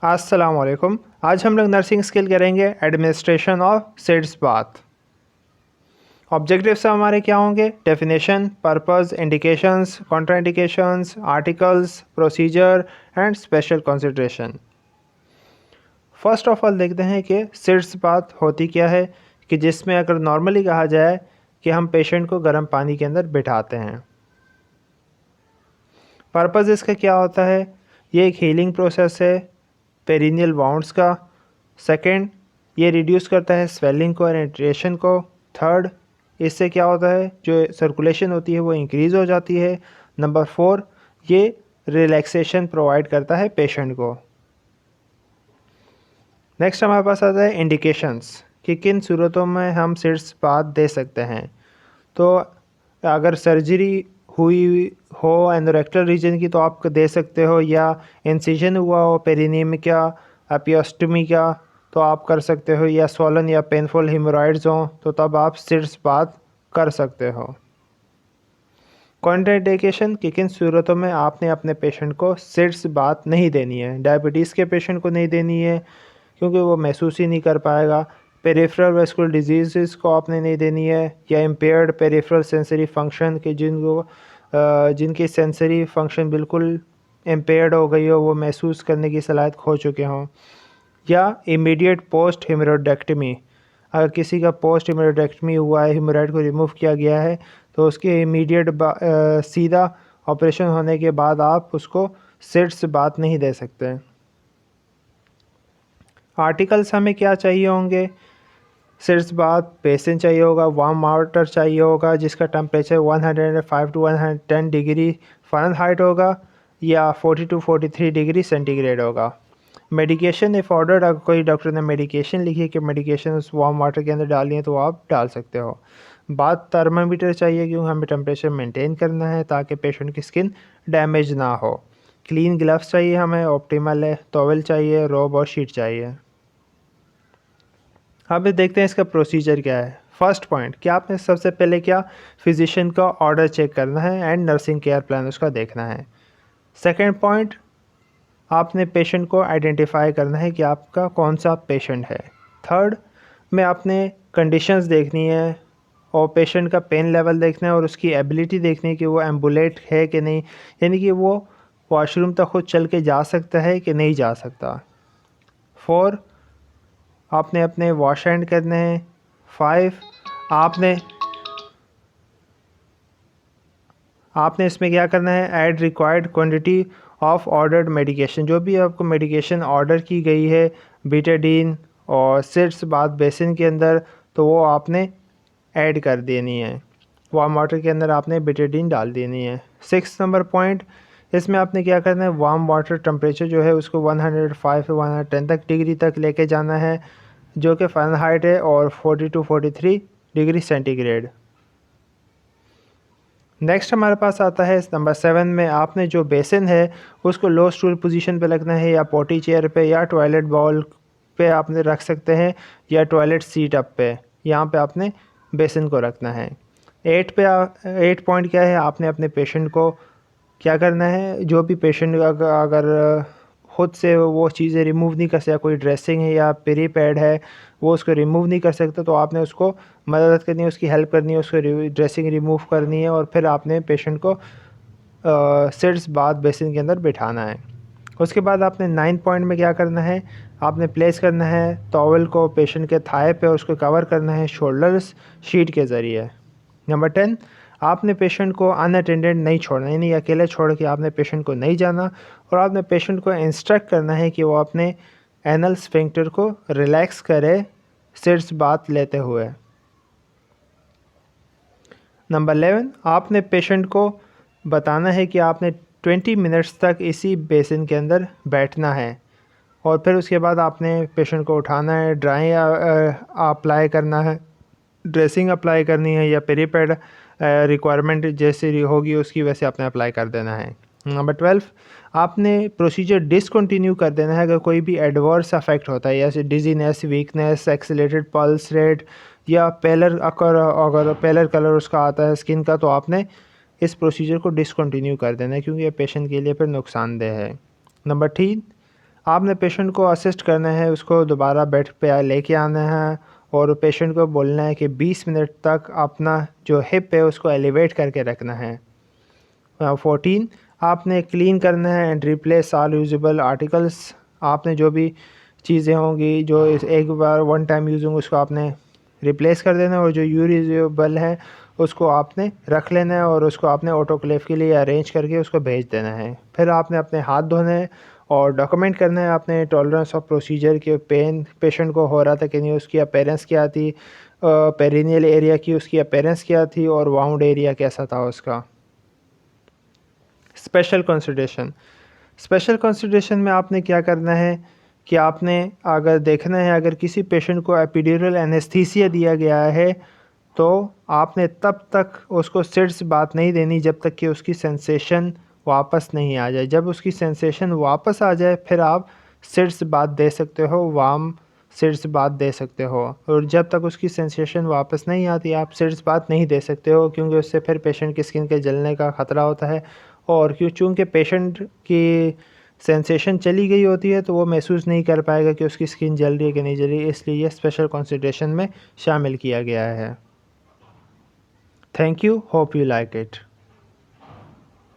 अस्सलाम वालेकुम। आज हम लोग नर्सिंग स्किल करेंगे administration of seeds bath. Objectives हमारे क्या होंगे? Definition, purpose, indications, contraindications, articles, procedure and special consideration. First of all देखते हैं कि सिड्स बाथ होती क्या है, कि जिसमें अगर नॉर्मली कहा जाए कि हम पेशेंट को गर्म पानी के अंदर बिठाते हैं। पर्पस इसका क्या होता है? ये एक हीलिंग प्रोसेस है पेरिनियल वाउंड्स का। सेकंड, ये रिड्यूस करता है स्वेलिंग को और इरिटेशन को। थर्ड, इससे क्या होता है, जो सर्कुलेशन होती है वो इंक्रीज़ हो जाती है। नंबर 4, ये रिलैक्सेशन प्रोवाइड करता है पेशेंट को। नेक्स्ट हमारे पास आता है इंडिकेशंस, कि किन सूरतों में हम सिड्स बाथ दे सकते हैं। तो अगर सर्जरी हुई हो एंडोरेक्टल रीजन की तो आप दे सकते हो, या इंसिजन हुआ हो पेरिनियम का, एपियोस्टमी का, तो आप कर सकते हो, या स्वॉलन या पेनफुल हेमोरॉइड्स हो तो तब आप सिड्स बाथ कर सकते हो। कॉन्ट्राइंडिकेशन, कि किन सूरतों में आपने अपने पेशेंट को सिड्स बाथ नहीं देनी है। डायबिटीज़ के पेशेंट को नहीं देनी है क्योंकि वो महसूस ही नहीं कर पाएगा। पेरिफेरल वैस्कुलर डिजीज़ को आपने नहीं देनी है, या इम्पेयर्ड पेरिफेरल सेंसरी फंक्शन के जिनकी सेंसरी फंक्शन बिल्कुल इम्पेयर्ड हो गई हो, वो महसूस करने की सलाहियत खो चुके हों। या इमीडिएट पोस्ट हेमोरेक्टमी, अगर किसी का पोस्ट हेमोरेक्टमी हुआ है, हेमोराइड को रिमूव किया गया है, तो उसके इमीडिएट सीधा ऑपरेशन होने के बाद आप उसको सिड्स बाथ नहीं दे सकते। आर्टिकल्स हमें क्या चाहिए होंगे? सिड्स बाथ बेसिन चाहिए होगा, वार्म वाटर चाहिए होगा जिसका टेम्परेचर 105 टू 110 डिग्री फ़ारेनहाइट होगा, या 40 टू 43 डिग्री सेंटीग्रेड होगा। मेडिकेशन इफ़ ऑर्डर्ड, अगर कोई डॉक्टर ने मेडिकेशन लिखी कि मेडिकेशन उस वार्म वाटर के अंदर डालनी है तो आप डाल सकते हो। बाथ थर्मामीटर चाहिए क्योंकि हमें टेम्परेचर मेंटेन करना है ताकि पेशेंट की स्किन डैमेज ना हो। क्लीन ग्लव्स चाहिए हमें, ऑप्टिमल है, टॉवल चाहिए, रोब और शीट चाहिए। अब देखते हैं इसका प्रोसीजर क्या है। फर्स्ट पॉइंट, कि आपने सबसे पहले क्या फिजिशियन का ऑर्डर चेक करना है एंड नर्सिंग केयर प्लान उसका देखना है। सेकेंड पॉइंट, आपने पेशेंट को आइडेंटिफाई करना है कि आपका कौन सा पेशेंट है। थर्ड में आपने कंडीशंस देखनी है और पेशेंट का पेन लेवल देखना है और उसकी एबिलिटी देखनी है कि वो एम्बुलेट है कि नहीं, यानी कि वो वॉशरूम तक खुद चल के जा सकता है कि नहीं जा सकता। 4, आपने अपने वॉश हैंड करने हैं। 5, आपने इसमें क्या करना है, add required quantity of ordered medication, जो भी आपको मेडिकेशन ऑर्डर की गई है बीटाडीन और सिड्स बाथ बेसिन के अंदर, तो वो आपने ऐड कर देनी है। वार्म वाटर के अंदर आपने बीटाडीन डाल देनी है। 6 नंबर पॉइंट, इसमें आपने क्या करना है, वार्म वाटर टेम्परेचर जो है उसको 105 से 110 तक डिग्री तक लेके जाना है, जो कि फ़ारेनहाइट है, और 40 टू 43 डिग्री सेंटीग्रेड। नेक्स्ट हमारे पास आता है नंबर 7 में, आपने जो बेसिन है उसको लो स्टूल पोजीशन पे रखना है, या पोटी चेयर पे, या टॉयलेट बाउल पे आपने रख सकते हैं, या टॉयलेट सीट अप पे, यहाँ पे आपने बेसिन को रखना है। 8 पॉइंट क्या है, आपने अपने पेशेंट को क्या करना है, जो भी पेशेंट अगर खुद से वो चीज़ें रिमूव नहीं कर सकता, कोई ड्रेसिंग है या पेरी पैड है वो उसको रिमूव नहीं कर सकता, तो आपने उसको मदद करनी है, उसकी हेल्प करनी है, उसको ड्रेसिंग रिमूव करनी है, और फिर आपने पेशेंट को सिड्स बाथ बेसिन के अंदर बिठाना है। उसके बाद आपने 9 पॉइंट में क्या करना है, आपने प्लेस करना है टॉवल को पेशेंट के थाई पे और उसको कवर करना है शोल्डर्स शीट के ज़रिए। नंबर 10, आपने पेशेंट को अनअटेंडेड नहीं छोड़ना, यानी अकेले छोड़ के आपने पेशेंट को नहीं जाना, और आपने पेशेंट को इंस्ट्रक्ट करना है कि वो अपने एनल स्फिंक्टर को रिलैक्स करे सिड्स बाथ लेते हुए। नंबर 11, आपने पेशेंट को बताना है कि आपने 20 मिनट्स तक इसी बेसिन के अंदर बैठना है, और फिर उसके बाद आपने पेशेंट को उठाना है, ड्राई अप्लाई करना है, ड्रेसिंग अप्लाई करनी है, या पेरी पैड रिक्वायरमेंट जैसी होगी उसकी वैसे आपने अप्लाई कर देना है। नंबर 12, आपने प्रोसीजर डिसकंटिन्यू कर देना है अगर कोई भी एडवर्स अफेक्ट होता है, जैसे dizziness, weakness, accelerated pulse rate, या अगर पेलर कलर उसका आता है स्किन का, तो आपने इस प्रोसीजर को डिसकंटिन्यू कर देना है क्योंकि ये पेशेंट के लिए फिर नुकसानदेह है। नंबर 3, आपने पेशेंट को असिस्ट करना है, उसको दोबारा बेड पे लेके आना है और पेशेंट को बोलना है कि 20 मिनट तक अपना जो हिप है उसको एलिवेट करके रखना है। 14 आपने क्लीन करना है and replace all usable articles. आपने जो भी चीज़ें होंगी जो एक बार वन टाइम यूज़ होंगे उसको आपने रिप्लेस कर देना है और जो यूजेबल है उसको आपने रख लेना है और उसको आपने ऑटोक्लेव के लिए अरेंज करके उसको भेज देना है। फिर आपने अपने हाथ धोने हैं और डॉक्यूमेंट करना है आपने टॉलरेंस ऑफ प्रोसीजर के पेन पेशेंट को हो रहा था कि नहीं, उसकी अपीयरेंस क्या थी, पेरिनियल एरिया की उसकी अपीयरेंस क्या थी और वाउंड एरिया कैसा था उसका। Special consideration. स्पेशल कंसिडरेशन में आपने क्या करना है कि आपने अगर देखना है अगर किसी पेशेंट को एपिड्यूरल एनेस्थीसिया दिया गया है तो आपने तब तक उसको सिट्स बात नहीं देनी जब तक कि उसकी सेंसेशन वापस नहीं आ जाए। जब उसकी सेंसेशन वापस आ जाए फिर आप सिट्स बात दे सकते हो, वार्म सिट्स बात दे सकते हो। और जब तक उसकी सेंसेशन वापस नहीं आती आप सिट्स बात नहीं दे सकते हो क्योंकि उससे फिर पेशेंट की स्किन के जलने का ख़तरा होता है। और चूँकि पेशेंट की सेंसेशन चली गई होती है तो वो महसूस नहीं कर पाएगा कि उसकी स्किन जल रही है कि नहीं जल रही है, इसलिए ये स्पेशल कंसिडरेशन में शामिल किया गया है। Thank you, hope you like it.